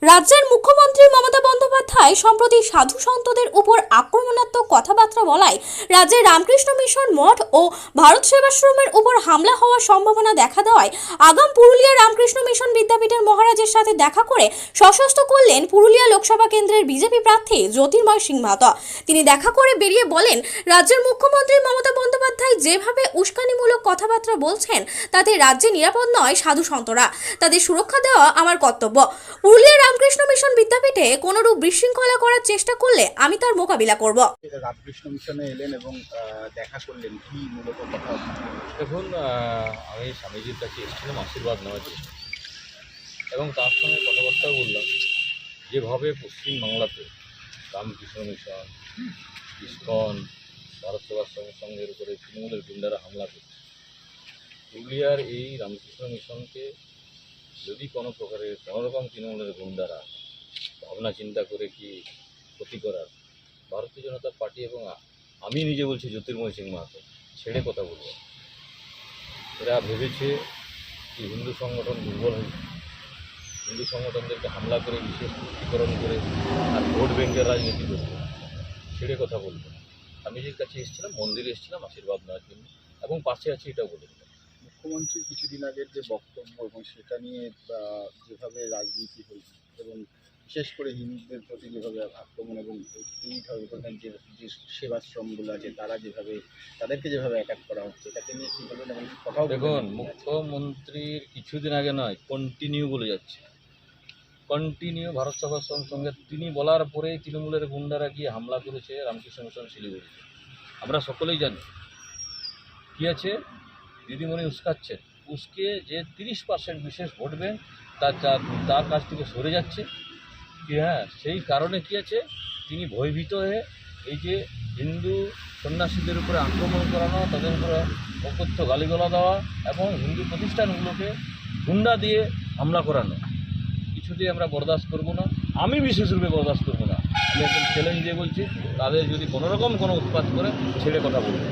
রাজ্যের মুখ্যমন্ত্রী মমতা বন্দ্যোপাধ্যায় সম্প্রতি সাধু সন্তদের উপর আক্রমণাত্মক কথাবার্তা বলায় রাজ্যের রামকৃষ্ণ মিশন মঠ ও ভারত সেবাশ্রমের উপর হামলা হওয়ার সম্ভাবনা দেখা দেওয়ায় আগাম পুরুলিয়া রামকৃষ্ণ মিশন বিদ্যাপীঠের মহারাজের সাথে দেখা করে সশস্ত্র করলেন পুরুলিয়া লোকসভা কেন্দ্রের বিজেপি প্রার্থী জ্যোতির্ময় সিং মাহাতো। তিনি দেখা করে বেরিয়ে বলেন, রাজ্যের মুখ্যমন্ত্রী মমতা বন্দ্যোপাধ্যায় যেভাবে উস্কানিমূলক কথাবার্তা বলছেন তাতে রাজ্যে নিরাপদ নয় সাধু সন্তরা, তাদের সুরক্ষা দেওয়া আমার কর্তব্য। পুরুলিয়া রামকৃষ্ণ মিশন বিদ্যাপীঠে কোনরূপ বিশৃঙ্খলা করার চেষ্টা করলে আমি তার মোকাবিলা করব। রামকৃষ্ণ মিশনে এলেন এবং দেখা করলেন, কি মূলত কথা? দেখুন, আমি স্বামীজির কাছে এসেছিলাম আশীর্বাদ নেওয়ার জন্য এবং তার সঙ্গে কথাবার্তা বললাম। যেভাবে পশ্চিমবাংলাতে রামকৃষ্ণ মিশন, ইসকন, ভারত সেবাশ্রম সংঘের উপরে তৃণমূলের গুন্ডারা হামলা করছে, পুরুলিয়ার এই রামকৃষ্ণ মিশনকে যদি কোনো প্রকারের কোনোরকম তৃণমূলের গুন্ডারা ভাবনা চিন্তা করে কি ক্ষতি করার, ভারতীয় জনতা পার্টি এবং আমি নিজে বলছি জ্যোতির্ময় সিং মাহাতো ছেড়ে কথা বলবো। এরা ভেবেছে কি হিন্দু সংগঠন দুর্বল হয়েছে, হিন্দু সংগঠনদেরকে হামলা করে বিশেষ তুষ্টিকরণ করে আর ভোট ব্যাংকের রাজনীতি করবে, ছেড়ে কথা বলবো। স্বামীজির কাছে এসেছিলাম, মন্দিরে এসেছিলাম আশীর্বাদ নেওয়ার জন্য এবং পাশে আছি এটাও বলে দিলাম। মুখ্যমন্ত্রীর কিছুদিন আগের যে বক্তব্য এবং সেটা নিয়ে যেভাবে রাজনীতি হয়েছে এবং বিশেষ করে হিন্দুদের প্রতি যেভাবে আক্রমণ এবং এই ধরনের যে সেবাশ্রমগুলো আছে তাদেরকে যেভাবে অ্যাটাক করা হচ্ছে, এটাকে নিয়ে কী বলবেন? এবং কথাও দেখুন, মুখ্যমন্ত্রীর কিছুদিন আগে নয়, কন্টিনিউ বলে যাচ্ছে, কন্টিনিউ ভারত সেবাশ্রম সঙ্গে তিনি বলার পরেই তৃণমূলের গুন্ডারা গিয়ে হামলা করেছে রামকৃষ্ণ মিশন শিলিগুড়িতে। আমরা সকলেই জানি কী আছে, দিদিমণি উস্কাচ্ছেন, উস্কে যে 30% বিশেষ ভোট ব্যাংক তার কাছ থেকে সরে যাচ্ছে কি, হ্যাঁ সেই কারণে কী আছে, তিনি ভয়ভীত হয়ে এই যে হিন্দু সন্ন্যাসীদের উপরে আক্রমণ করানো, তাদের উপরে অকথ্য গালিগালা দেওয়া এবং হিন্দু প্রতিষ্ঠানগুলোকে গুন্ডা দিয়ে হামলা করানো, কিছুতেই আমরা বরদাস্ত করব না। আমি বিশেষরূপে বরদাস্ত করব না। আমি একদম চ্যালেঞ্জ দিয়ে বলছি, তাদের যদি কোনোরকম কোনো উৎপাত করে ছেড়ে কথা বলবো।